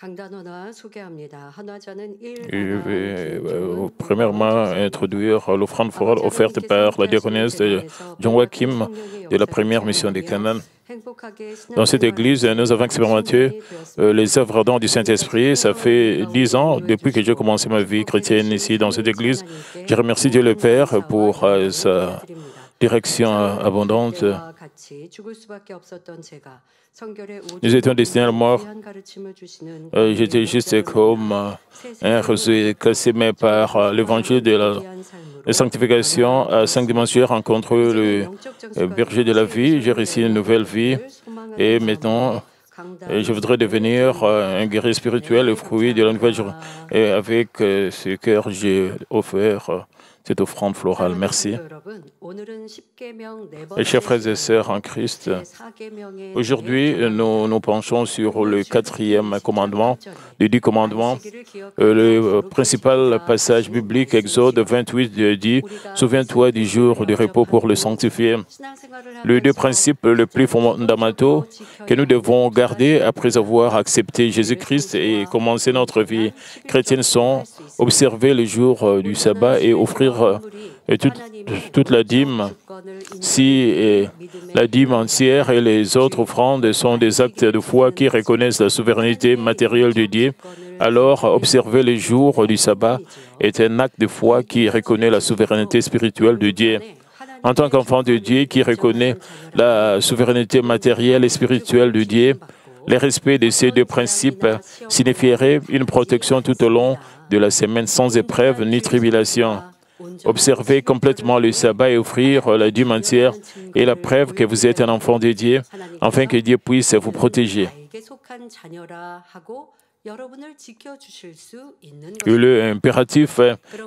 Je vais premièrement introduire l'offrande florale offerte par la diaconesse de John Joachim de la première mission de Canaan. Dans cette église, nous avons expérimenté les œuvres dons du Saint-Esprit. Ça fait 10 ans depuis que j'ai commencé ma vie chrétienne ici dans cette église. Je remercie Dieu le Père pour sa direction abondante. Nous étions destinés à la mort. J'étais juste comme un roseau cassé par l'évangile de la sanctification à 5 dimensions. J'ai rencontré le berger de la vie. J'ai reçu une nouvelle vie. Et maintenant, je voudrais devenir un guerrier spirituel, le fruit de la nouvelle journée. Et avec ce cœur, j'ai offert cette offrande florale. Merci. Et chers frères et sœurs en Christ, aujourd'hui, nous nous penchons sur le 4e commandement, les 10 commandements. Le principal passage biblique, Exode 28, dit « Souviens-toi du jour de repos pour le sanctifier ». Les 2 principes les plus fondamentaux que nous devons garder après avoir accepté Jésus-Christ et commencé notre vie chrétienne sont observer le jour du sabbat et offrir toute la dîme. Si la dîme entière et les autres offrandes sont des actes de foi qui reconnaissent la souveraineté matérielle de Dieu, alors observer le jour du sabbat est un acte de foi qui reconnaît la souveraineté spirituelle de Dieu. En tant qu'enfant de Dieu qui reconnaît la souveraineté matérielle et spirituelle de Dieu, le respect de ces 2 principes signifierait une protection tout au long de la semaine sans épreuve ni tribulation. Observer complètement le sabbat et offrir la dîme entière est la preuve que vous êtes un enfant de Dieu, afin que Dieu puisse vous protéger. Il est impératif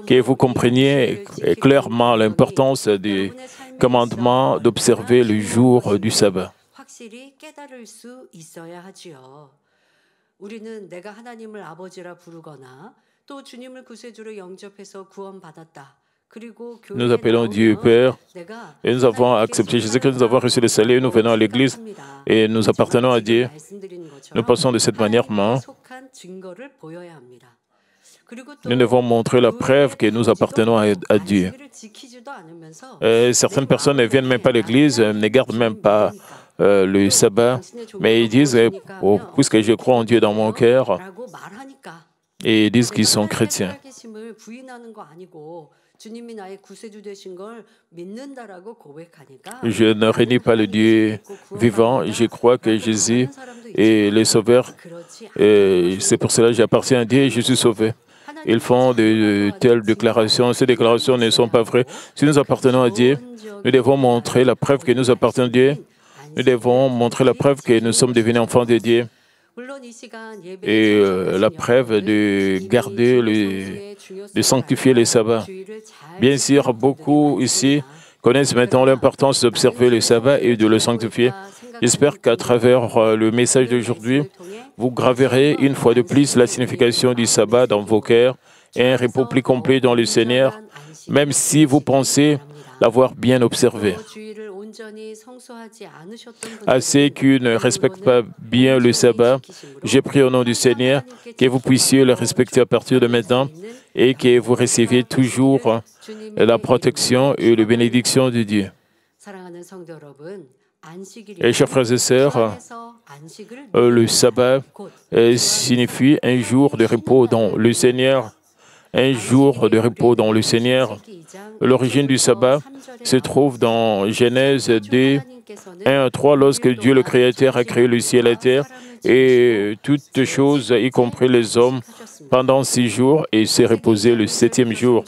que vous compreniez clairement l'importance du commandement d'observer le jour du sabbat. Nous appelons Dieu Père et nous avons accepté Jésus-Christ, nous avons reçu le salut, nous venons à l'Église et nous appartenons à Dieu. Nous passons de cette manière. Nous devons montrer la preuve que nous appartenons à Dieu. Certaines personnes ne viennent même pas à l'Église, ne gardent même pas le sabbat, mais ils disent, puisque je crois en Dieu dans mon cœur, et ils disent qu'ils sont chrétiens. Je ne renie pas le Dieu vivant, je crois que Jésus est le Sauveur. C'est pour cela que j'appartiens à Dieu et je suis sauvé. Ils font de telles déclarations. Ces déclarations ne sont pas vraies. Si nous appartenons à Dieu, nous devons montrer la preuve que nous appartenons à Dieu. Nous devons montrer la preuve que nous sommes devenus enfants de Dieu. Et la preuve de garder, de sanctifier les sabbats. Bien sûr, beaucoup ici connaissent maintenant l'importance d'observer le sabbat et de le sanctifier. J'espère qu'à travers le message d'aujourd'hui, vous graverez une fois de plus la signification du sabbat dans vos cœurs et un repos plus complet dans le Seigneur, même si vous pensez l'avoir bien observé. À ceux qui ne respectent pas bien le sabbat, j'ai prié au nom du Seigneur que vous puissiez le respecter à partir de maintenant et que vous receviez toujours la protection et la bénédiction de Dieu. Et chers frères et sœurs, le sabbat signifie un jour de repos dans le Seigneur. Un jour de repos dans le Seigneur. L'origine du sabbat se trouve dans Genèse 2, 1 à 3, lorsque Dieu le Créateur a créé le ciel et la terre et toutes choses, y compris les hommes, pendant 6 jours et s'est reposé le 7e jour.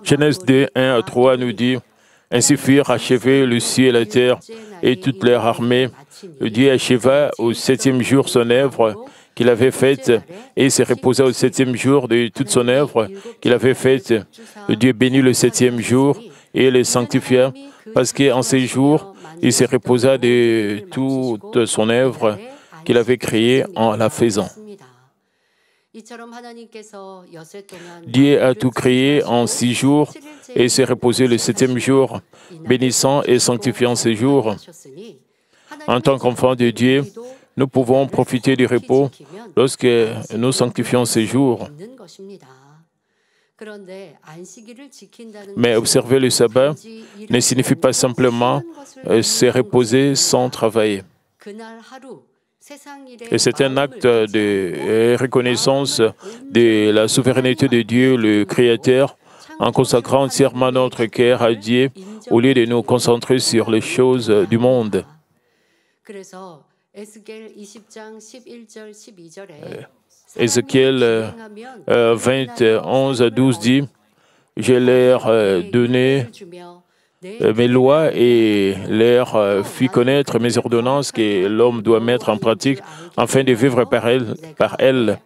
Genèse 2, 1 à 3 nous dit « Ainsi furent achevés le ciel et la terre et toute leur armée. Dieu acheva au 7e jour son œuvre qu'il avait faite et se reposa au 7e jour de toute son œuvre qu'il avait faite. Dieu bénit le 7e jour et le sanctifia parce qu'en ces jours, il se reposa de toute son œuvre qu'il avait créée en la faisant. » Dieu a tout créé en 6 jours et s'est reposé le 7e jour, bénissant et sanctifiant ces jours. En tant qu'enfants de Dieu, nous pouvons profiter du repos lorsque nous sanctifions ces jours. Mais observer le sabbat ne signifie pas simplement se reposer sans travailler. Et c'est un acte de reconnaissance de la souveraineté de Dieu, le Créateur, en consacrant entièrement notre cœur à Dieu au lieu de nous concentrer sur les choses du monde. Ézéchiel 21 à 12 dit « Je leur donné mes lois et leur fit connaître mes ordonnances que l'homme doit mettre en pratique afin de vivre par elles.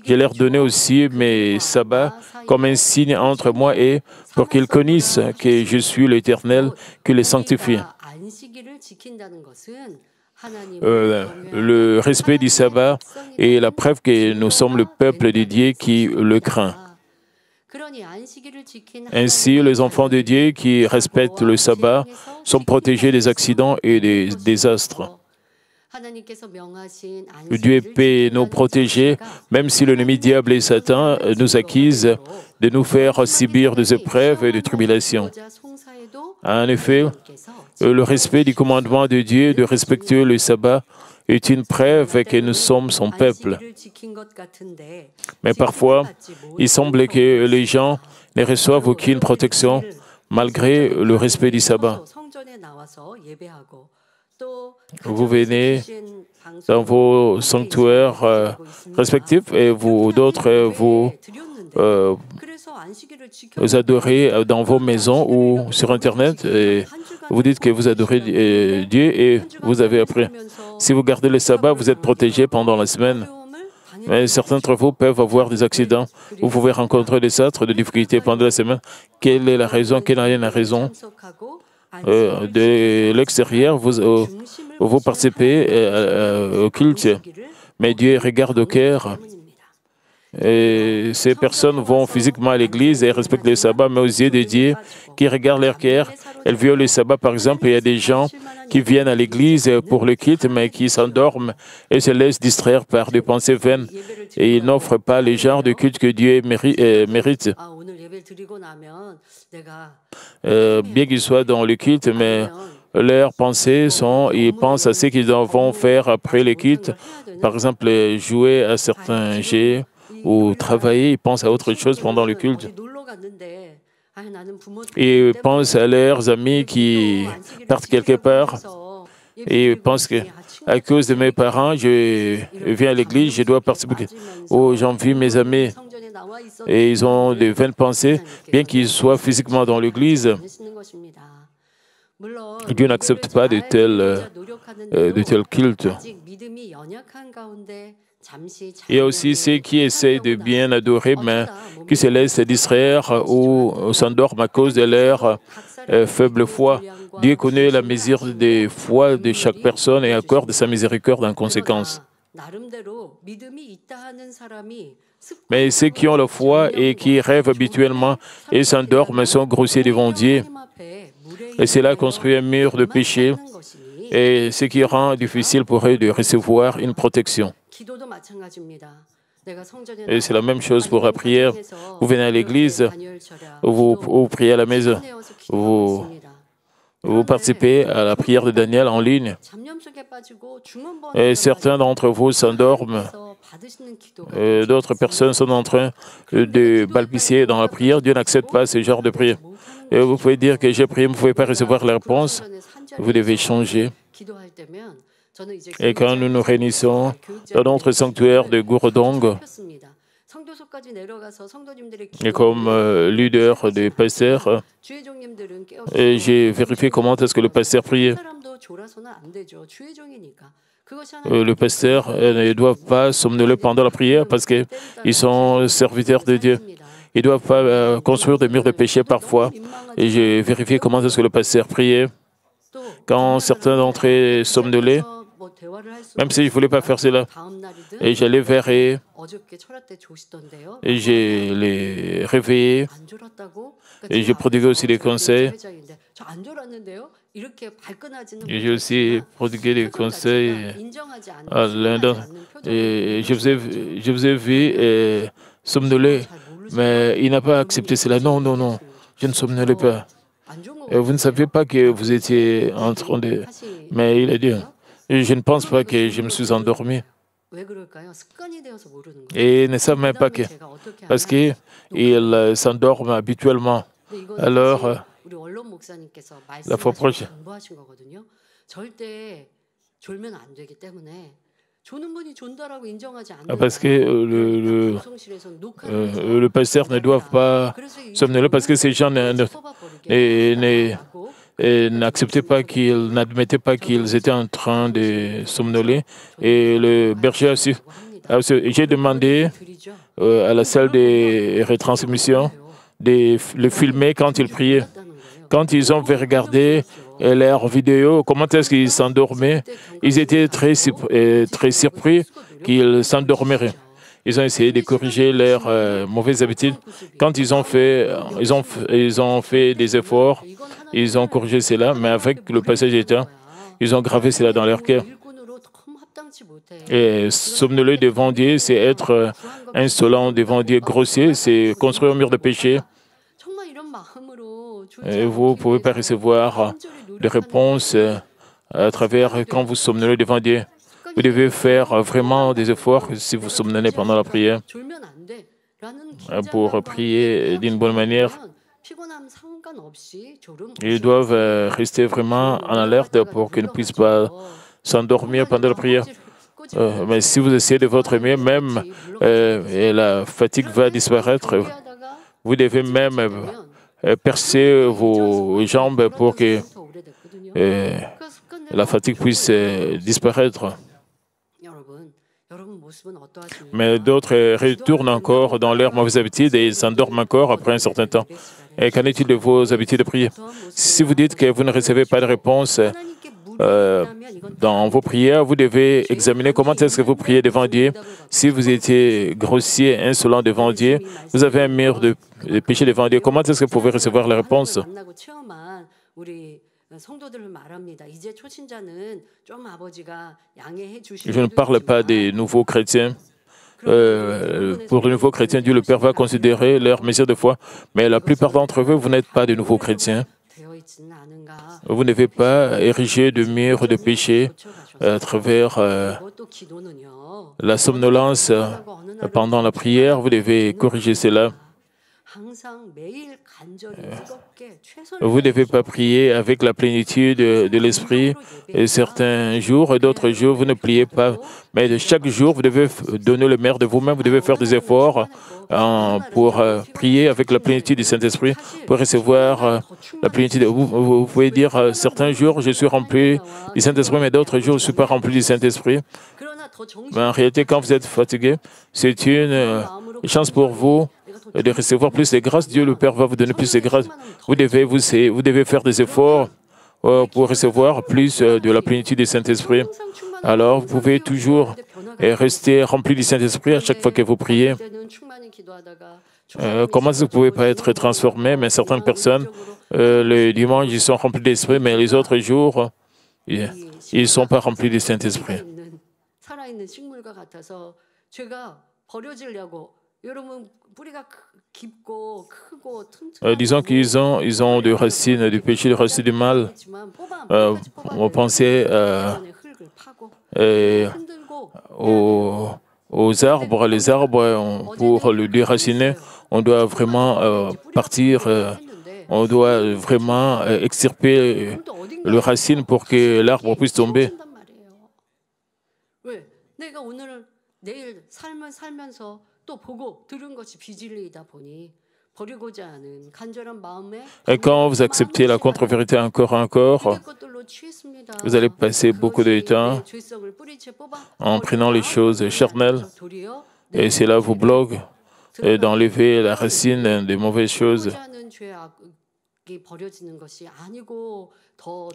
Je leur donnais aussi mes sabbats comme un signe entre moi et pour qu'ils connaissent que je suis l'Éternel qui les sanctifie. » Le respect du sabbat est la preuve que nous sommes le peuple de Dieu qui le craint. Ainsi, les enfants de Dieu qui respectent le sabbat sont protégés des accidents et des désastres. Dieu peut nous protéger, même si l'ennemi diable et Satan nous accusent de nous faire subir des épreuves et des tribulations. En effet, le respect du commandement de Dieu de respecter le sabbat est une preuve que nous sommes son peuple. Mais parfois, il semble que les gens ne reçoivent aucune protection malgré le respect du sabbat. Vous venez dans vos sanctuaires respectifs et d'autres vous adorez dans vos maisons ou sur Internet. Et vous dites que vous adorez Dieu et vous avez appris. Si vous gardez le sabbat, vous êtes protégé pendant la semaine. Mais certains d'entre vous peuvent avoir des accidents. Vous pouvez rencontrer des désastres, des difficultés pendant la semaine. Quelle est la raison? Quelle est la raison? De l'extérieur, vous participez au culte, mais Dieu regarde au cœur. Et ces personnes vont physiquement à l'église et respectent le sabbat, mais aux yeux de Dieu, qui regardent leur cœur, elles violent le sabbat. Par exemple, il y a des gens qui viennent à l'église pour le culte, mais qui s'endorment et se laissent distraire par des pensées vaines. Et ils n'offrent pas le genre de culte que Dieu mérite. Bien qu'ils soient dans le culte, mais leurs pensées ils pensent à ce qu'ils vont faire après le culte. Par exemple, jouer à certains jeux ou travailler, ils pensent à autre chose pendant le culte. Et ils pensent à leurs amis qui partent quelque part. Et ils pensent qu'à cause de mes parents, je viens à l'église, je dois participer. Oh, j'envie mes amis. Et ils ont de vaines pensées, bien qu'ils soient physiquement dans l'église. Dieu n'accepte pas de tels cultes. Il y a aussi ceux qui essaient de bien adorer, mais qui se laissent distraire ou s'endorment à cause de leur faible foi. Dieu connaît la mesure de foi de chaque personne et accorde sa miséricorde en conséquence. Mais ceux qui ont la foi et qui rêvent habituellement et s'endorment sont grossiers devant Dieu. Et cela construit un mur de péché et ce qui rend difficile pour eux de recevoir une protection. Et c'est la même chose pour la prière. Vous venez à l'église, vous priez à la maison, vous participez à la prière de Daniel en ligne. Et certains d'entre vous s'endorment. D'autres personnes sont en train de balbutier dans la prière. Dieu n'accepte pas ce genre de prière. Et vous pouvez dire que j'ai prié, vous ne pouvez pas recevoir la réponse. Vous devez changer. Et quand nous nous réunissons dans notre sanctuaire de Gurodong, et comme leader des pasteurs, j'ai vérifié comment est-ce que le pasteur priait. Le pasteur ne doit pas somnoler pendant la prière parce qu'ils sont serviteurs de Dieu. Ils ne doivent pas construire des murs de péché parfois. Et j'ai vérifié comment est-ce que le pasteur priait. Quand certains d'entre eux somnolaient, même si je ne voulais pas faire cela, et j'allais vers eux, et je les réveillais, et je prodiguais aussi des conseils. Et j'ai aussi prodigué des conseils à l'un d'entre et je vous ai vu somnoler, mais il n'a pas accepté cela. Non, non, non, je ne somnolais pas. Et vous ne saviez pas que vous étiez en train de... Mais il a dit, je ne pense pas que je me suis endormi. Et ils ne savent même pas que... Parce qu'ils s'endorment habituellement. Alors, la fois prochaine... Parce que le pasteur ne doit pas somnoler parce que ces gens n'acceptaient pas n'admettaient pas qu'ils étaient en train de somnoler. Et le berger a su. J'ai demandé à la salle de retransmission de le filmer quand il priait. Quand ils ont regardé leurs vidéos, comment est-ce qu'ils s'endormaient, ils étaient très surpris qu'ils s'endormiraient. Ils ont essayé de corriger leurs mauvaises habitudes. Quand ils ont fait des efforts, ils ont corrigé cela, mais avec le passage du temps, ils ont gravé cela dans leur cœur. Et somnoler devant Dieu, c'est être insolent devant Dieu, grossier, c'est construire un mur de péché. Et vous ne pouvez pas recevoir de réponses à travers quand vous somnolez devant Dieu. Vous devez faire vraiment des efforts si vous somnolez pendant la prière pour prier d'une bonne manière. Ils doivent rester vraiment en alerte pour qu'ils ne puissent pas s'endormir pendant la prière. Mais si vous essayez de votre mieux, même la fatigue va disparaître. Vous devez même percer vos jambes pour que la fatigue puisse disparaître. Mais d'autres retournent encore dans leurs mauvaises habitudes et ils s'endorment encore après un certain temps. Et qu'en est-il de vos habitudes de prière? Si vous dites que vous ne recevez pas de réponse dans vos prières, vous devez examiner comment est-ce que vous priez devant Dieu. Si vous étiez grossier, insolent devant Dieu, vous avez un mur de péché devant Dieu. Comment est-ce que vous pouvez recevoir la réponse? Je ne parle pas des nouveaux chrétiens. Pour les nouveaux chrétiens, Dieu le Père va considérer leur mesure de foi. Mais la plupart d'entre vous, vous n'êtes pas des nouveaux chrétiens. Vous n'avez pas érigé de mur de péché à travers la somnolence pendant la prière. Vous devez corriger cela. Vous ne devez pas prier avec la plénitude de l'esprit. Et certains jours et d'autres jours, vous ne priez pas. Mais de chaque jour, vous devez donner le meilleur de vous-même. Vous devez faire des efforts pour prier avec la plénitude du Saint-Esprit, pour recevoir la plénitude. Vous pouvez dire, certains jours, je suis rempli du Saint-Esprit, mais d'autres jours, je ne suis pas rempli du Saint-Esprit. Mais en réalité, quand vous êtes fatigué, c'est une chance pour vous de recevoir plus de grâce. Dieu le Père va vous donner plus de grâce. Vous devez faire des efforts pour recevoir plus de la plénitude du Saint-Esprit. Alors, vous pouvez toujours rester rempli du Saint-Esprit à chaque fois que vous priez. Comment est-ce que vous ne pouvez pas être transformé? Mais certaines personnes, le dimanche, ils sont remplis d'esprit, mais les autres jours, ils ne sont pas remplis du Saint-Esprit. Disons qu'ils ont des racines du péché, des racines du mal. On pensait aux arbres. Les arbres, pour le déraciner, on doit vraiment partir, on doit vraiment extirper les racines pour que l'arbre puisse tomber. Et quand vous acceptez la contre-vérité encore, vous allez passer beaucoup de temps en prenant les choses charnelles et cela vous bloque d'enlever la racine des mauvaises choses.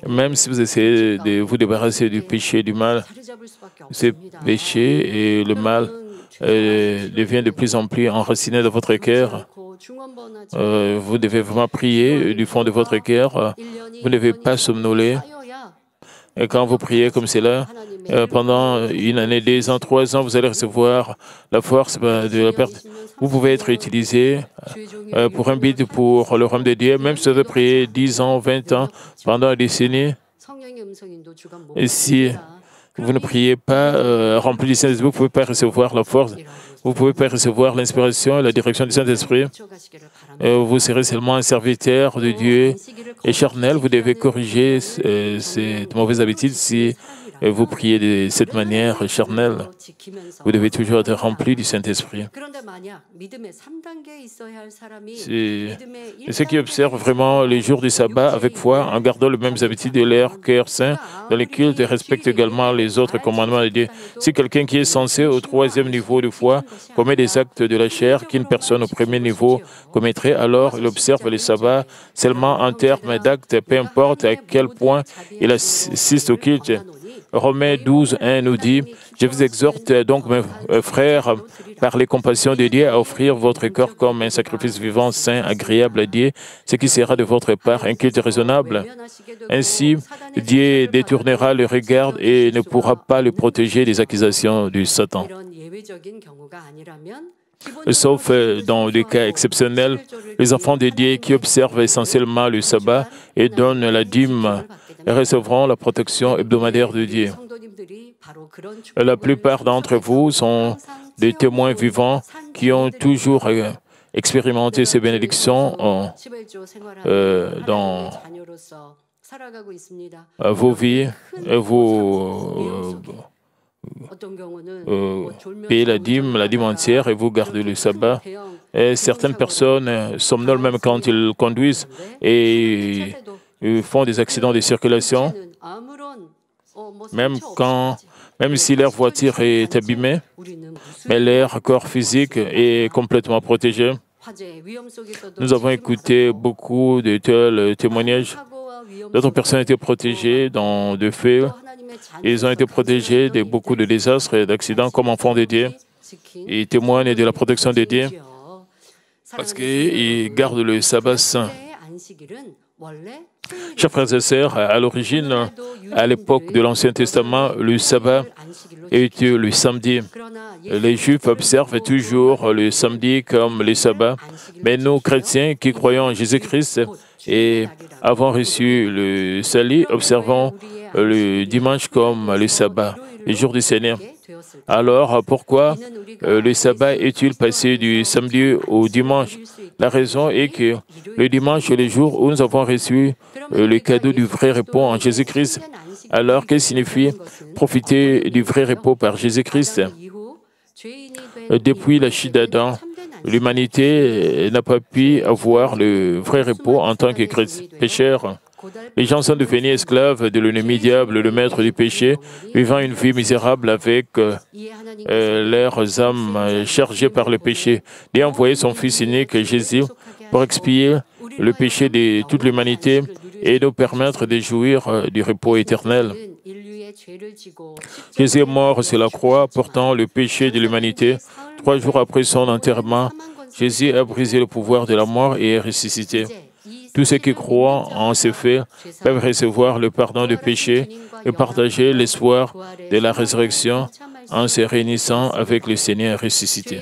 Même si vous essayez de vous débarrasser du péché et du mal, ce péché et le mal devient de plus en plus enraciné dans votre cœur. Vous devez vraiment prier du fond de votre cœur. Vous ne devez pas somnoler. Et quand vous priez comme cela, pendant une année, 2 ans, 3 ans, vous allez recevoir la force de la perte. Vous pouvez être utilisé pour un but pour le royaume de Dieu, même si vous avez prié 10 ans, 20 ans, pendant une décennie. Et si vous ne priez pas rempli du Saint-Esprit, vous ne pouvez pas recevoir la force. Vous ne pouvez pas recevoir l'inspiration et la direction du Saint-Esprit. Vous serez seulement un serviteur de Dieu et charnel. Vous devez corriger ces mauvaises habitudes si vous priez de cette manière charnelle. Vous devez toujours être rempli du Saint-Esprit. C'est ceux qui observent vraiment les jours du sabbat avec foi, en gardant les mêmes habitudes de leur cœur saint dans les cultes et respectent également les autres commandements de Dieu. Si quelqu'un qui est censé au 3e niveau de foi commet des actes de la chair qu'une personne au 1er niveau commettrait, alors il observe le sabbat seulement en termes d'actes, peu importe à quel point il assiste au culte. Romains 12, 1 nous dit « Je vous exhorte donc, mes frères, par les compassions de Dieu, à offrir votre corps comme un sacrifice vivant, saint, agréable à Dieu, ce qui sera de votre part un culte raisonnable. Ainsi, Dieu détournera le regard et ne pourra pas le protéger des accusations du Satan. » Sauf dans des cas exceptionnels, les enfants de Dieu qui observent essentiellement le sabbat et donnent la dîme recevront la protection hebdomadaire de Dieu. La plupart d'entre vous sont des témoins vivants qui ont toujours expérimenté ces bénédictions dans vos vies. Vous payez la dîme entière et vous gardez le sabbat. Et certaines personnes somnolent même quand ils conduisent et font des accidents de circulation, même si leur voiture est abîmée, mais leur corps physique est complètement protégé. Nous avons écouté beaucoup de tels témoignages. D'autres personnes étaient protégées dans des faits. Ils ont été protégés de beaucoup de désastres et d'accidents comme enfants de Dieu. Ils témoignent de la protection de Dieu parce qu'ils gardent le sabbat saint. Chers frères et sœurs, à l'origine, à l'époque de l'Ancien Testament, le sabbat était le samedi. Les Juifs observent toujours le samedi comme le sabbat, mais nous, chrétiens qui croyons en Jésus-Christ et avons reçu le salut, observons le dimanche comme le sabbat, le jour du Seigneur. Alors, pourquoi le sabbat est-il passé du samedi au dimanche? La raison est que le dimanche est le jour où nous avons reçu le cadeau du vrai repos en Jésus-Christ. Alors, que signifie profiter du vrai repos par Jésus-Christ? Depuis la chute d'Adam, l'humanité n'a pas pu avoir le vrai repos en tant que pécheur. Les gens sont devenus esclaves de l'ennemi diable, le maître du péché, vivant une vie misérable avec leurs âmes chargées par le péché. Dieu a envoyé son Fils unique, Jésus, pour expier le péché de toute l'humanité et nous permettre de jouir du repos éternel. Jésus est mort sur la croix, portant le péché de l'humanité. 3 jours après son enterrement, Jésus a brisé le pouvoir de la mort et est ressuscité. Tous ceux qui croient en ces faits peuvent recevoir le pardon du péché et partager l'espoir de la résurrection en se réunissant avec le Seigneur ressuscité.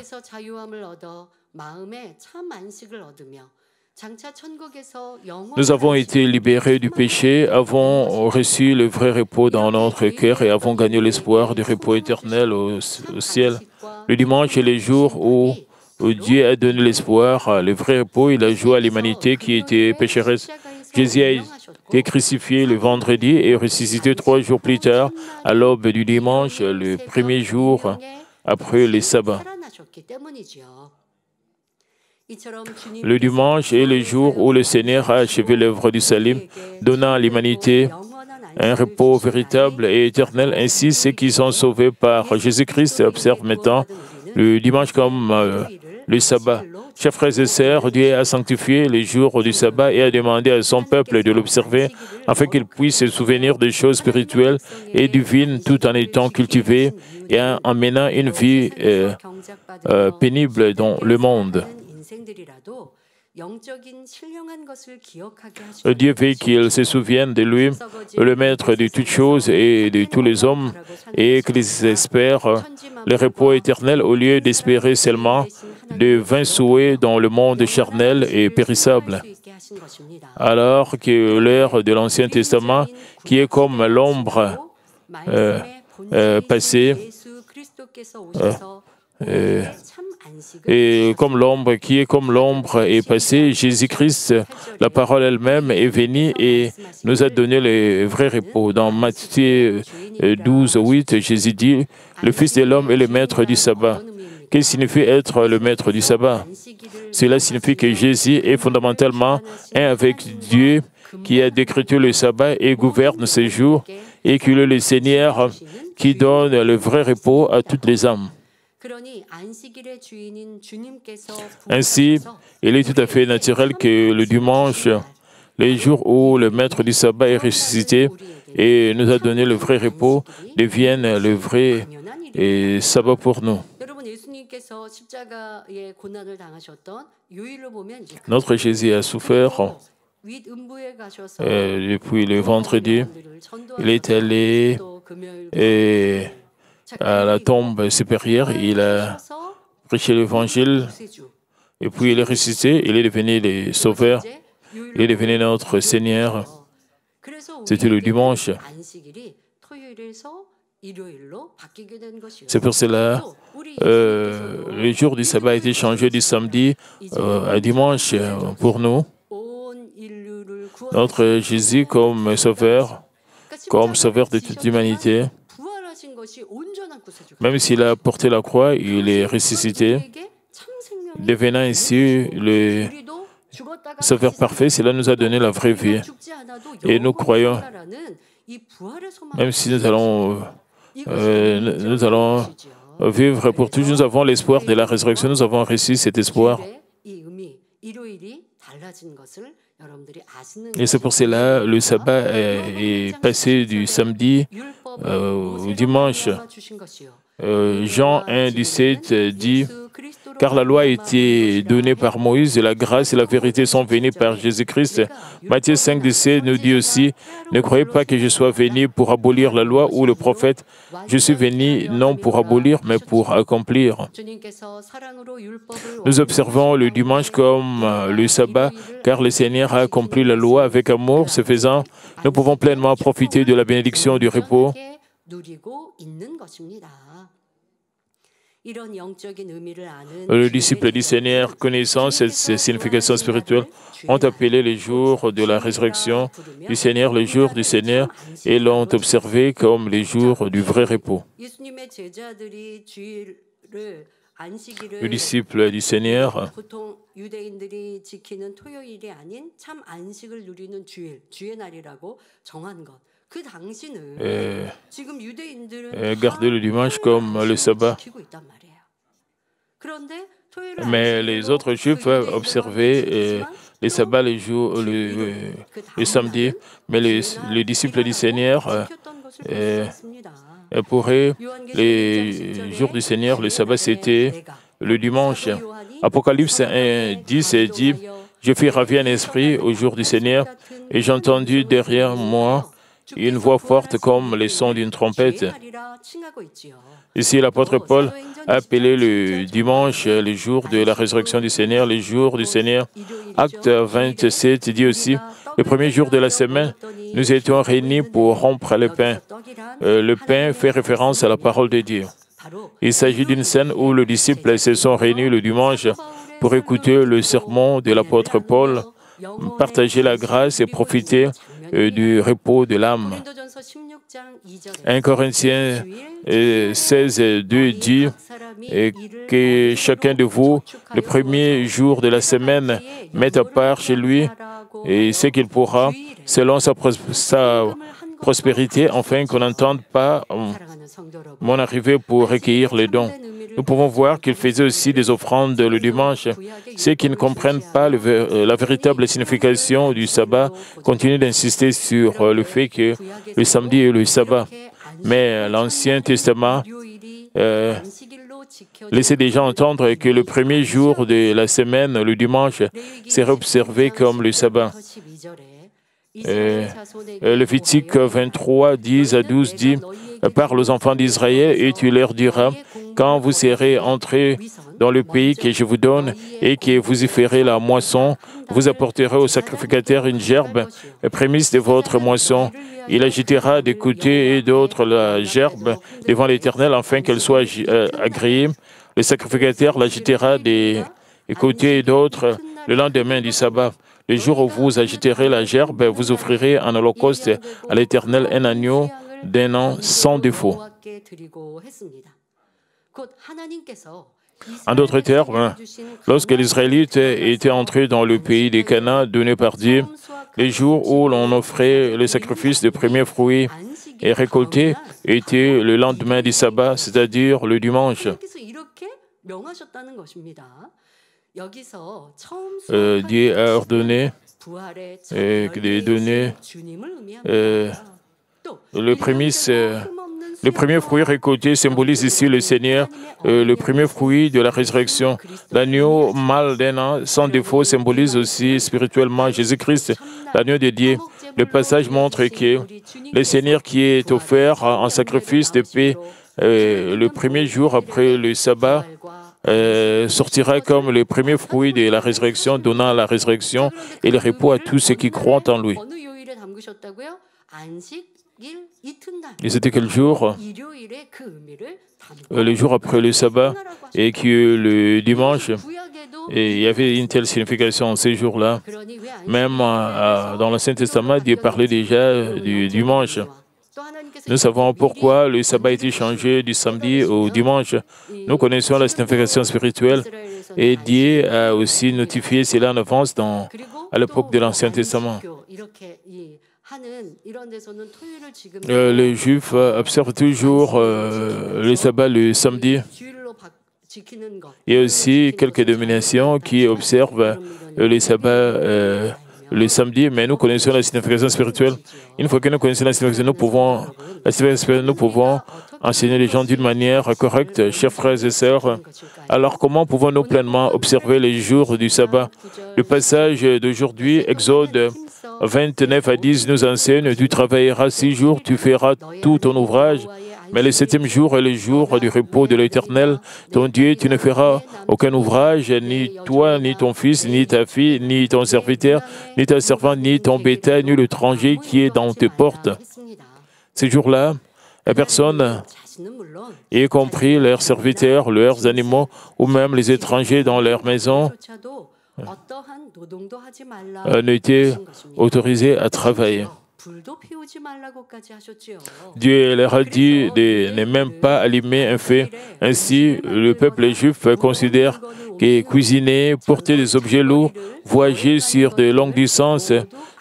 Nous avons été libérés du péché, avons reçu le vrai repos dans notre cœur et avons gagné l'espoir du repos éternel au ciel. Le dimanche est le jour où Dieu a donné l'espoir, le vrai repos, il a joué à l'humanité qui était pécheresse. Jésus a été crucifié le vendredi et ressuscité 3 jours plus tard, à l'aube du dimanche, le premier jour après le sabbat. Le dimanche est le jour où le Seigneur a achevé l'œuvre du salut, donnant à l'humanité un repos véritable et éternel. Ainsi, ceux qui sont sauvés par Jésus-Christ observent maintenant le dimanche comme le sabbat. Chers frères et sœurs, Dieu a sanctifié les jours du sabbat et a demandé à son peuple de l'observer afin qu'il puisse se souvenir des choses spirituelles et divines tout en étant cultivé et en menant une vie pénible dans le monde. Dieu veut qu'ils se souviennent de lui, le maître de toutes choses et de tous les hommes, et qu'ils espèrent le repos éternel au lieu d'espérer seulement de vains souhaits dans le monde charnel et périssable. Alors que l'ère de l'Ancien Testament, qui est comme l'ombre passée, et comme l'ombre qui est comme l'ombre est passée, Jésus-Christ, la parole elle-même est venue et nous a donné le vrai repos. Dans Matthieu 12, 8, Jésus dit, « Le Fils de l'homme est le maître du sabbat ». Qu'est-ce que signifie être le maître du sabbat? Cela signifie que Jésus est fondamentalement un avec Dieu qui a décrété le sabbat et gouverne ces jours et qu'il est le Seigneur qui donne le vrai repos à toutes les âmes. Ainsi, il est tout à fait naturel que le dimanche, les jours où le maître du sabbat est ressuscité et nous a donné le vrai repos, devienne le vrai sabbat pour nous. Notre Jésus a souffert depuis le vendredi. Il est allé à la tombe supérieure, il a prêché l'évangile et puis il est ressuscité, il est devenu le Sauveur, il est devenu notre Seigneur. C'était le dimanche. C'est pour cela le jour du sabbat a été changé du samedi à dimanche pour nous. Notre Jésus comme Sauveur de toute l'humanité. Même s'il a porté la croix, il est ressuscité, devenant ainsi le Sauveur parfait. Cela nous a donné la vraie vie. Et nous croyons, même si nous allons vivre pour toujours, nous avons l'espoir de la résurrection, nous avons reçu cet espoir. Et c'est pour cela que le sabbat est passé du samedi au dimanche. Jean 1, 17 dit « Car la loi a été donnée par Moïse et la grâce et la vérité sont venues par Jésus-Christ. » Matthieu 5, 17 nous dit aussi « Ne croyez pas que je sois venu pour abolir la loi ou le prophète. Je suis venu non pour abolir, mais pour accomplir. » Nous observons le dimanche comme le sabbat, car le Seigneur a accompli la loi avec amour. Ce faisant, nous pouvons pleinement profiter de la bénédiction du repos. Le disciple du Seigneur, connaissant cette signification spirituelle, ont appelé les jours de la résurrection du Seigneur les jours du Seigneur et l'ont observé comme les jours du vrai repos. Le disciple du Seigneur garder le dimanche comme le sabbat. Mais les autres Juifs peuvent observer les sabbats le samedi. Mais les disciples du Seigneur, pour eux, les jours du Seigneur, le sabbat, c'était le dimanche. Apocalypse 1, 10 dit « Je fus ravi en esprit au jour du Seigneur, et j'ai entendu derrière moi une voix forte comme le son d'une trompette. » Ici, l'apôtre Paul a appelé le dimanche le jour de la résurrection du Seigneur, le jour du Seigneur. Acte 27 dit aussi, le premier jour de la semaine, nous étions réunis pour rompre le pain. Le pain fait référence à la parole de Dieu. Il s'agit d'une scène où les disciples se sont réunis le dimanche pour écouter le sermon de l'apôtre Paul, partager la grâce et profiter du repos de l'âme. 1 Corinthiens 16, 2 dit que chacun de vous, le premier jour de la semaine, mette à part chez lui et ce qu'il pourra, selon sa prospérité, afin qu'on n'entende pas mon arrivée pour recueillir les dons. Nous pouvons voir qu'il faisait aussi des offrandes le dimanche. Ceux qui ne comprennent pas la véritable signification du sabbat continuent d'insister sur le fait que le samedi est le sabbat. Mais l'Ancien Testament laissait déjà entendre que le premier jour de la semaine, le dimanche, serait observé comme le sabbat. Lévitique 23, 10 à 12 dit « Parle aux enfants d'Israël et tu leur diras, quand vous serez entrés dans le pays que je vous donne et que vous y ferez la moisson, vous apporterez au sacrificateur une gerbe, prémisse de votre moisson. Il agitera des côtés et d'autres la gerbe devant l'Éternel afin qu'elle soit agréée. Le sacrificateur l'agitera des côtés et d'autres le lendemain du sabbat. Le jour où vous agiterez la gerbe, vous offrirez en holocauste à l'Éternel un agneau d'un an sans défaut. » En d'autres termes, lorsque les Israélites étaient entrés dans le pays des Canaan donné par Dieu, les jours où l'on offrait le sacrifice de premiers fruits et récoltés étaient le lendemain du sabbat, c'est-à-dire le dimanche. Dieu a ordonné de donner le premier fruit récolté symbolise ici le Seigneur, le premier fruit de la résurrection. L'agneau mâle d'un an sans défaut symbolise aussi spirituellement Jésus-Christ, l'agneau de Dieu. Le passage montre que le Seigneur qui est offert en sacrifice de paix le premier jour après le sabbat sortira comme le premier fruit de la résurrection, donnant la résurrection et le repos à tous ceux qui croient en lui. Et c'était quel jour? Le jour après le sabbat, et que le dimanche, et il y avait une telle signification ces jours-là. Même dans l'Ancien Testament, Dieu parlait déjà du dimanche. Nous savons pourquoi le sabbat a été changé du samedi au dimanche. Nous connaissons la signification spirituelle et Dieu a aussi notifié cela en avance à l'époque de l'Ancien Testament. Les Juifs observent toujours le sabbat le samedi. Il y a aussi quelques dénominations qui observent le sabbat le samedi, mais nous connaissons la signification spirituelle. Une fois que nous connaissons la signification, nous pouvons enseigner les gens d'une manière correcte, chers frères et sœurs. Alors, comment pouvons-nous pleinement observer les jours du sabbat? Le passage d'aujourd'hui, Exode 29 à 10, nous enseigne « Tu travailleras 6 jours, tu feras tout ton ouvrage, mais le 7e jour est le jour du repos de l'Éternel, ton Dieu. Tu ne feras aucun ouvrage, ni toi, ni ton fils, ni ta fille, ni ton serviteur, ni ta servante, ni ton bétail, ni l'étranger qui est dans tes portes. » Ces jours-là, personne, y compris leurs serviteurs, leurs animaux, ou même les étrangers dans leur maison, n'étaient autorisés à travailler. Dieu leur a dit de ne même pas allumer un feu. Ainsi, le peuple juif considère que cuisiner, porter des objets lourds, voyager sur de longues distances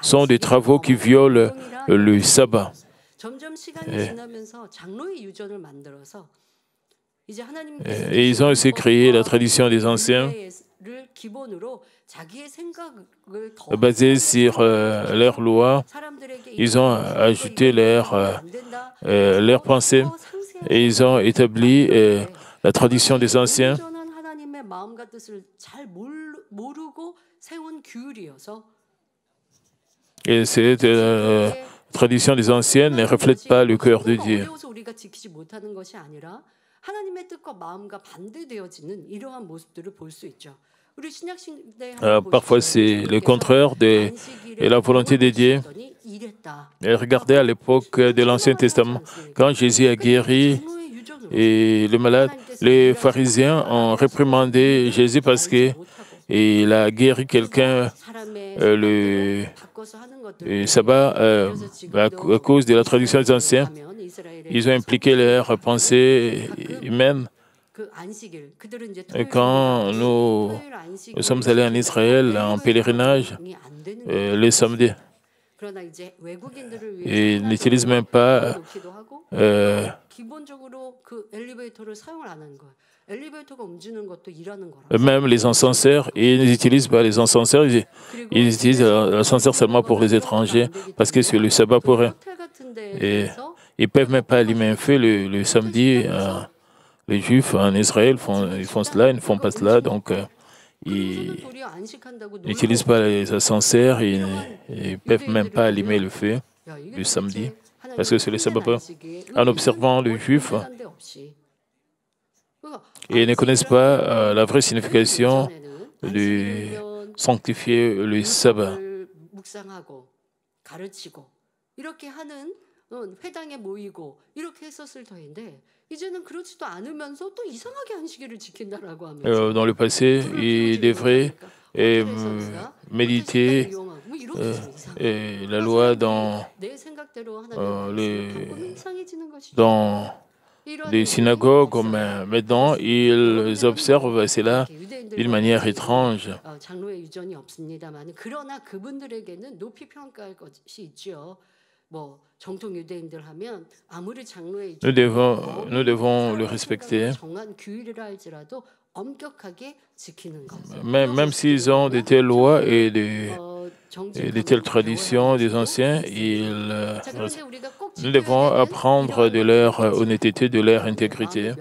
sont des travaux qui violent le sabbat. Et ils ont aussi créé la tradition des anciens basée sur leurs lois. Ils ont ajouté leurs pensées et ils ont établi la tradition des anciens. Et cette tradition des anciens ne reflète pas le cœur de Dieu. Parfois, c'est le contraire de la volonté de Dieu. Et regardez à l'époque de l'Ancien Testament, quand Jésus a guéri et le malade, les pharisiens ont réprimandé Jésus parce qu'il a guéri quelqu'un le sabbat à cause de la tradition des anciens. Ils ont impliqué leurs pensées humaines. Et quand nous sommes allés en Israël en pèlerinage, les samedis, ils n'utilisent même pas même les ascenseurs, ils n'utilisent pas les ascenseurs, ils utilisent l'ascenseur seulement pour les étrangers parce que c'est le sabbat pour eux. Et ils ne peuvent même pas allumer un feu le samedi Les Juifs en Israël ils font cela, ils ne font pas cela, donc ils n'utilisent pas les ascenseurs, ils ne peuvent même pas allumer le feu le samedi, parce que c'est le sabbat. En observant les Juifs, ils ne connaissent pas la vraie signification de sanctifier le sabbat. Dans le passé, ils devraient méditer la loi dans les synagogues, mais maintenant, ils observent cela d'une manière étrange. Nous devons le respecter. Même s'ils ont de telles lois et de telles traditions des anciens, nous devons apprendre de leur honnêteté, de leur intégrité.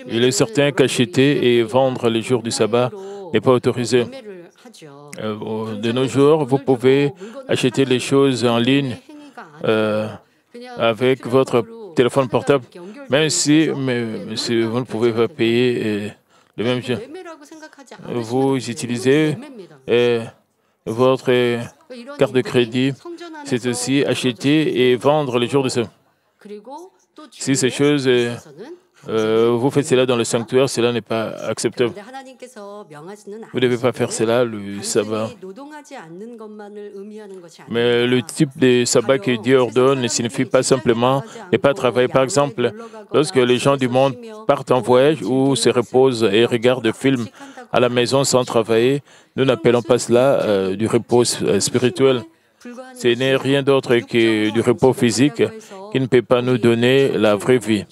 Il est certain qu'acheter et vendre les jours du sabbat n'est pas autorisé. De nos jours, vous pouvez acheter les choses en ligne avec votre téléphone portable, même si vous ne pouvez pas payer le même jour. Vous utilisez votre carte de crédit, c'est aussi acheter et vendre les jours de sabbat. Si ces choses vous faites cela dans le sanctuaire, cela n'est pas acceptable. Vous ne devez pas faire cela le sabbat. Mais le type de sabbat que Dieu ordonne ne signifie pas simplement ne pas travailler. Par exemple, lorsque les gens du monde partent en voyage ou se reposent et regardent des films à la maison sans travailler, nous n'appelons pas cela du repos spirituel. Ce n'est rien d'autre que du repos physique qui ne peut pas nous donner la vraie vie.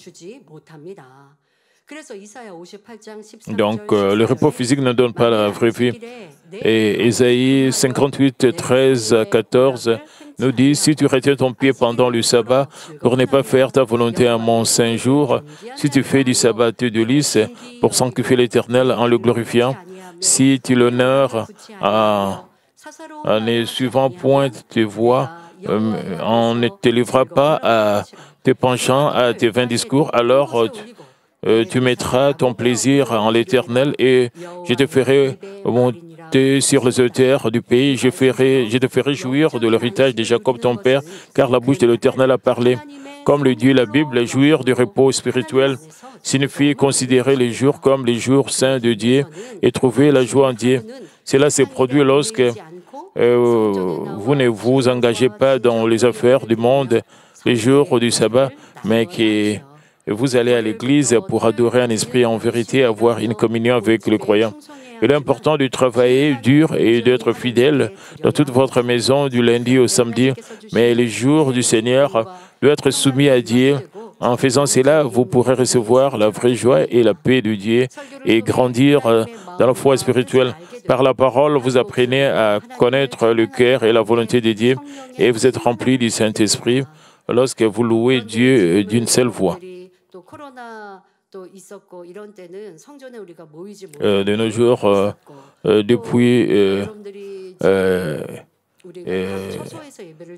Donc, le repos physique ne donne pas la vraie vie. Et Ésaïe 58, 13 à 14 nous dit « Si tu retiens ton pied pendant le sabbat pour ne pas faire ta volonté à mon saint jour, si tu fais du sabbat tes délices pour sanctifier l'Éternel en le glorifiant, si tu l'honores en ne suivant point tes voies, on ne te livrera pas à tes penchants, à tes vains discours, alors tu mettras ton plaisir en l'Éternel et je te ferai monter sur les auteurs du pays, je te ferai jouir de l'héritage de Jacob ton père, car la bouche de l'Éternel a parlé. Comme le dit la Bible, jouir du repos spirituel signifie considérer les jours comme les jours saints de Dieu et trouver la joie en Dieu. Cela se produit lorsque vous ne vous engagez pas dans les affaires du monde les jours du sabbat, mais que vous allez à l'église pour adorer en esprit et en vérité, avoir une communion avec le croyant. Il est important de travailler dur et d'être fidèle dans toute votre maison du lundi au samedi, mais les jours du Seigneur doivent être soumis à Dieu. En faisant cela, vous pourrez recevoir la vraie joie et la paix de Dieu et grandir dans la foi spirituelle. Par la parole, vous apprenez à connaître le cœur et la volonté de Dieu et vous êtes rempli du Saint-Esprit lorsque vous louez Dieu d'une seule voix. De nos jours, depuis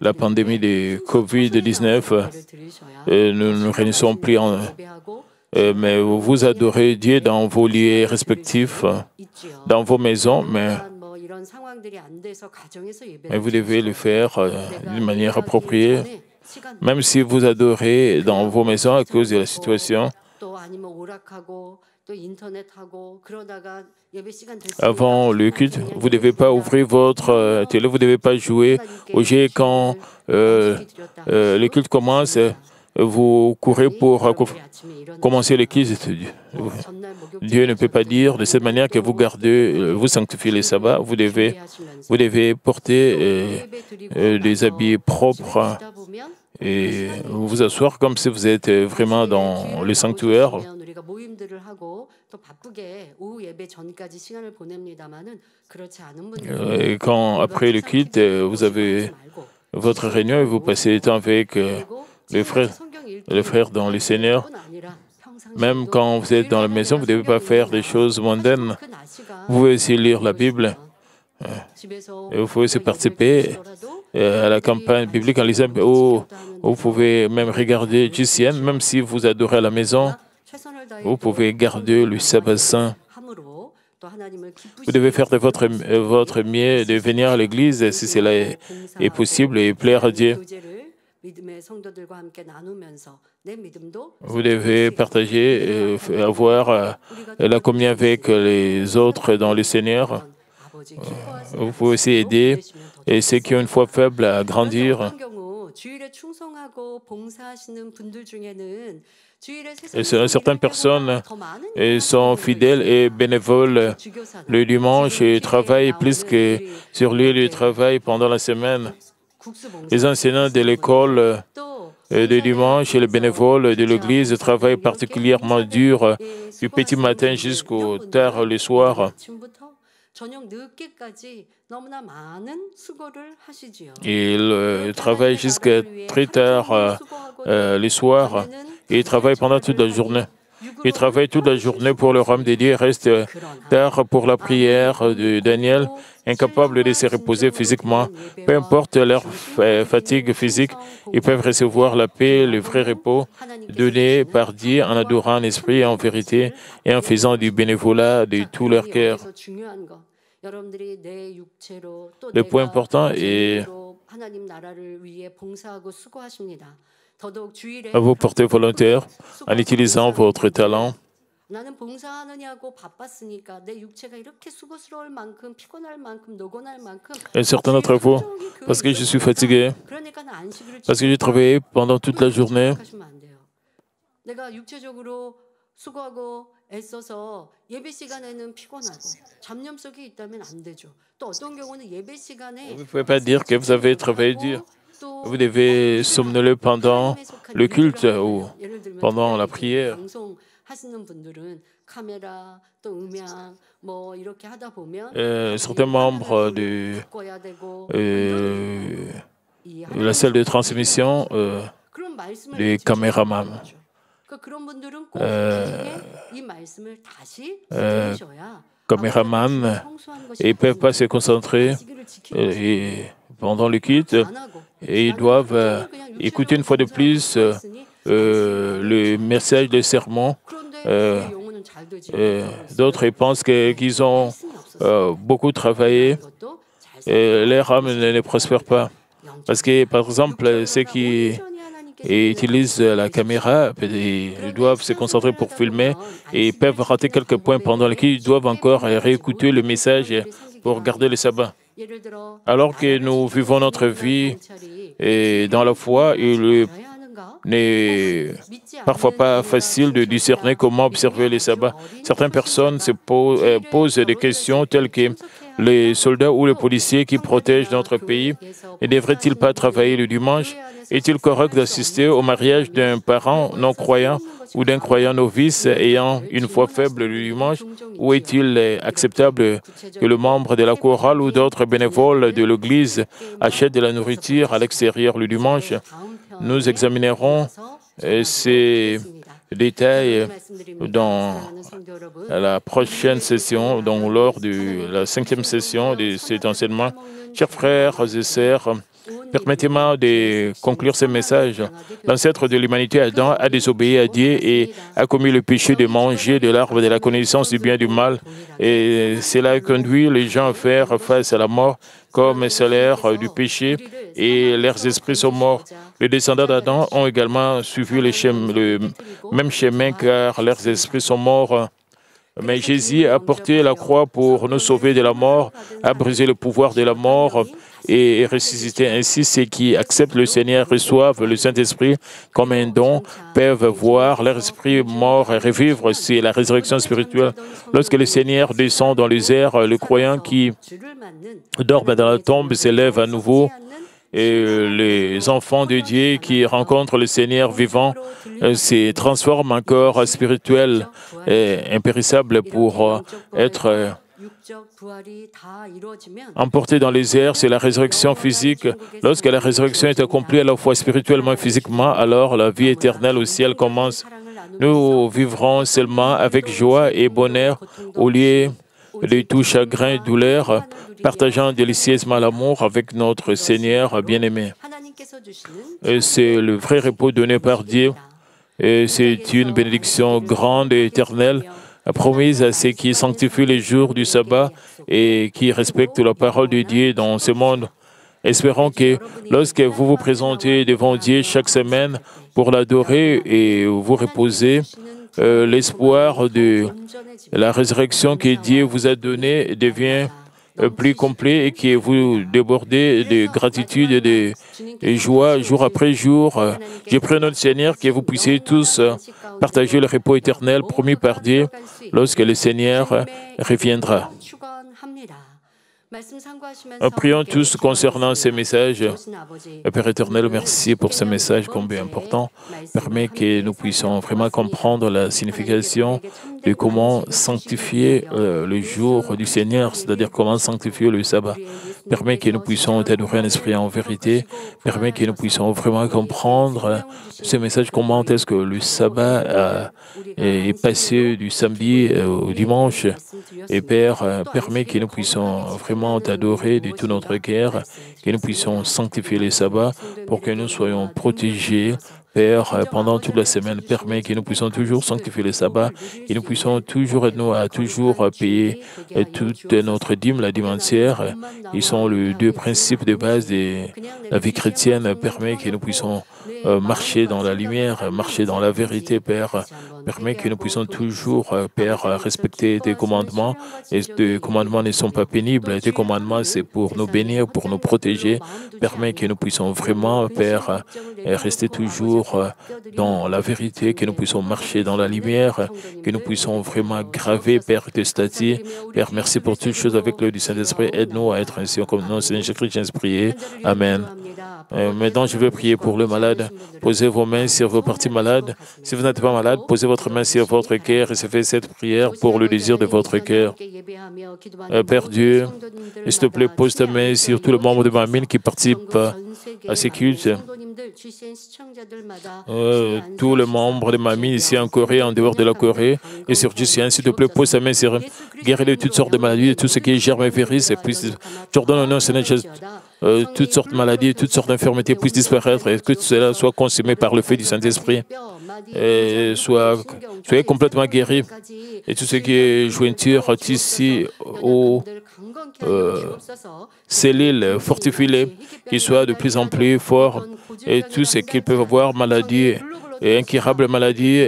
la pandémie de COVID-19, nous ne réunissons plus mais vous adorez Dieu dans vos lieux respectifs, dans vos maisons, mais vous devez le faire d'une manière appropriée. Même si vous adorez dans vos maisons à cause de la situation, avant le culte, vous ne devez pas ouvrir votre télé, vous ne devez pas jouer au jeu quand le culte commence. Vous courez pour commencer le culte. Dieu ne peut pas dire de cette manière que vous sanctifiez les sabbats. Vous devez porter des habits propres et vous asseoir comme si vous êtes vraiment dans le sanctuaire. Et quand, après le culte, vous avez votre réunion et vous passez du temps avec les frères dans le Seigneur. Même quand vous êtes dans la maison, vous ne devez pas faire des choses mondaines. Vous pouvez aussi lire la Bible. Et vous pouvez aussi participer à la campagne biblique en lisant, ou vous pouvez même regarder JCN, même si vous adorez à la maison, vous pouvez garder le sabbat saint. Vous devez faire de votre mieux de venir à l'église si cela est possible et plaire à Dieu. Vous devez partager, avoir la communion avec les autres dans le Seigneur. Vous pouvez aussi aider et ceux qui ont une foi faible à grandir. Et certaines personnes sont fidèles et bénévoles le dimanche et travaillent plus que sur lieu de travail pendant la semaine. Les enseignants de l'école de dimanche et les bénévoles de l'église travaillent particulièrement dur du petit matin jusqu'au tard le soir. Ils travaillent jusqu'à très tard le soir et ils travaillent pendant toute la journée. Ils travaillent toute la journée pour le royaume de Dieu et restent tard pour la prière de Daniel, incapables de se reposer physiquement. Peu importe leur fatigue physique, ils peuvent recevoir la paix, le vrai repos donné par Dieu en adorant en esprit et en vérité et en faisant du bénévolat de tout leur cœur. Le point important est à vous porter volontaire en utilisant votre talent. Et certains d'entre vous, parce que je suis fatigué, parce que j'ai travaillé pendant toute la journée, vous ne pouvez pas dire que vous avez travaillé dur. Vous devez somnoler pendant le culte ou pendant la prière. Certains membres de la salle de transmission, les caméramans, ils ne peuvent pas se concentrer pendant le culte et ils doivent écouter une fois de plus le message des sermons. D'autres pensent qu'ils ont beaucoup travaillé et leur âme ne prospère pas. Parce que, par exemple, ceux qui utilisent la caméra, ils doivent se concentrer pour filmer et ils peuvent rater quelques points pendant lesquels ils doivent encore réécouter le message pour garder le sabbat. Alors que nous vivons notre vie et dans la foi, il n'est parfois pas facile de discerner comment observer les sabbats. Certaines personnes se posent des questions telles que les soldats ou les policiers qui protègent notre pays, ne devraient-ils pas travailler le dimanche? Est-il correct d'assister au mariage d'un parent non-croyant ou d'un croyant novice ayant une foi faible le dimanche? Ou est-il acceptable que le membre de la chorale ou d'autres bénévoles de l'Église achètent de la nourriture à l'extérieur le dimanche? Nous examinerons ces détails dans la prochaine session, donc lors de la 5e session de cet enseignement. Chers frères et sœurs, permettez-moi de conclure ce message. L'ancêtre de l'humanité, Adam, a désobéi à Dieu et a commis le péché de manger de l'arbre de la connaissance du bien et du mal. Et cela a conduit les gens à faire face à la mort comme salaire du péché et leurs esprits sont morts. Les descendants d'Adam ont également suivi le même chemin car leurs esprits sont morts. Mais Jésus a porté la croix pour nous sauver de la mort, a brisé le pouvoir de la mort et ressuscité. Ainsi, ceux qui acceptent le Seigneur reçoivent le Saint-Esprit comme un don, peuvent voir leur esprit mort revivre. C'est la résurrection spirituelle. Lorsque le Seigneur descend dans les airs, le croyant qui dort dans la tombe s'élève à nouveau Et les enfants de Dieu qui rencontrent le Seigneur vivant se transforment en corps spirituel et impérissable pour être emportés dans les airs. C'est la résurrection physique. Lorsque la résurrection est accomplie à la fois spirituellement et physiquement, alors la vie éternelle au ciel commence. Nous vivrons seulement avec joie et bonheur au lieu de tout chagrin et douleur, partageant délicieusement l'amour avec notre Seigneur bien-aimé. C'est le vrai repos donné par Dieu. C'est une bénédiction grande et éternelle, promise à ceux qui sanctifient les jours du sabbat et qui respectent la parole de Dieu dans ce monde. Espérons que lorsque vous vous présentez devant Dieu chaque semaine pour l'adorer et vous reposer, l'espoir de la résurrection que Dieu vous a donnée devient plus complet et que vous débordez de gratitude et de joie jour après jour. Je prie notre Seigneur que vous puissiez tous partager le repos éternel promis par Dieu lorsque le Seigneur reviendra. Prions tous concernant ces messages. Père éternel, merci pour ce message combien important. Permet que nous puissions vraiment comprendre la signification de comment sanctifier le jour du Seigneur, c'est-à-dire comment sanctifier le sabbat. Permet que nous puissions t'adorer en esprit et en vérité. Permet que nous puissions vraiment comprendre ce message, comment est-ce que le sabbat est passé du samedi au dimanche. Et Père, permet que nous puissions vraiment t'adorer de tout notre cœur, que nous puissions sanctifier les sabbats pour que nous soyons protégés. Père, pendant toute la semaine, permet que nous puissions toujours sanctifier les sabbats, que nous puissions toujours payer toute notre dîme, la dîme entière. Ils sont les deux principes de base de la vie chrétienne. Permet que nous puissions marcher dans la lumière, marcher dans la vérité, Père. Permet que nous puissions toujours, Père, respecter tes commandements. Et tes commandements ne sont pas pénibles. Tes commandements, c'est pour nous bénir, pour nous protéger. Permet que nous puissions vraiment, Père, rester toujours dans la vérité, que nous puissions marcher dans la lumière, que nous puissions vraiment graver, Père, tes statuts. Père, merci pour toutes choses avec le du Saint-Esprit. Aide-nous à être ainsi comme nous, Seigneur Jésus-Christ, j'ai prié. Amen. Maintenant, je veux prier pour le malade. Posez vos mains sur vos parties malades. Si vous n'êtes pas malade, posez votre main sur votre cœur et faites cette prière pour le désir de votre cœur. Père Dieu, s'il te plaît, pose ta main sur tous les membres de ma mine qui participent à ces cultes. Tous les membres de ma mine ici en Corée, en dehors de la Corée, et sur Justin, s'il te plaît, pose ta main sur guérir de toutes sortes de maladies, de tout ce qui est germe et virus, et puis je ordonne au nom de Seigneur Jésus. Toutes sortes de maladies, toutes sortes d'infirmités puissent disparaître et que cela soit consumé par le feu du Saint-Esprit. Soyez complètement guéris. Et tout ce qui est jointure, ici aux cellules, fortifiées, qu'ils soient de plus en plus forts. Et tout ce qu'ils peuvent avoir, maladies, et incurables maladies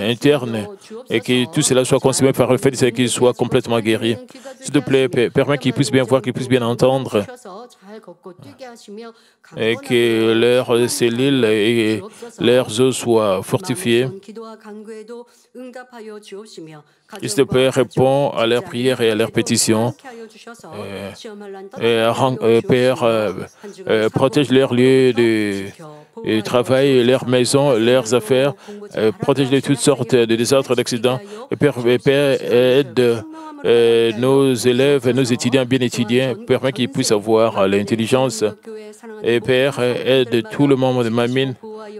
internes, et que tout cela soit consumé par le fait qu'ils soient complètement guéris. S'il te plaît, permets qu'ils puissent bien voir, qu'ils puissent bien entendre, et que leurs cellules et leurs os soient fortifiés. S'il te plaît, réponds à leurs prières et à leurs pétitions. Père, protège leurs lieux de travail, leurs maisons, leurs affaires, protège de toutes sortes de désastres, d'accidents. Père, aide nos élèves, nos étudiants bien étudiés, permet qu'ils puissent avoir l'intelligence. Et Père, aide tout le monde de ma mine,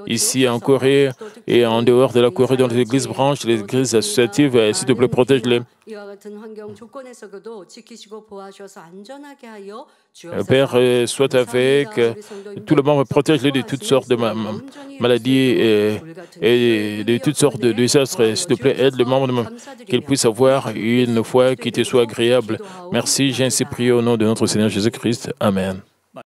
ici en Corée et en dehors de la Corée, dans les églises branches, les églises associatives, s'il te plaît, protège-les. Père, soit avec tout le monde, protège-les de toutes sortes de maladies et de toutes sortes de désastres. S'il te plaît, aide le membre qu'ils puissent avoir une foi qui te soit agréable. Merci, j'ai ainsi prié au nom de notre Seigneur Jésus-Christ. Amen.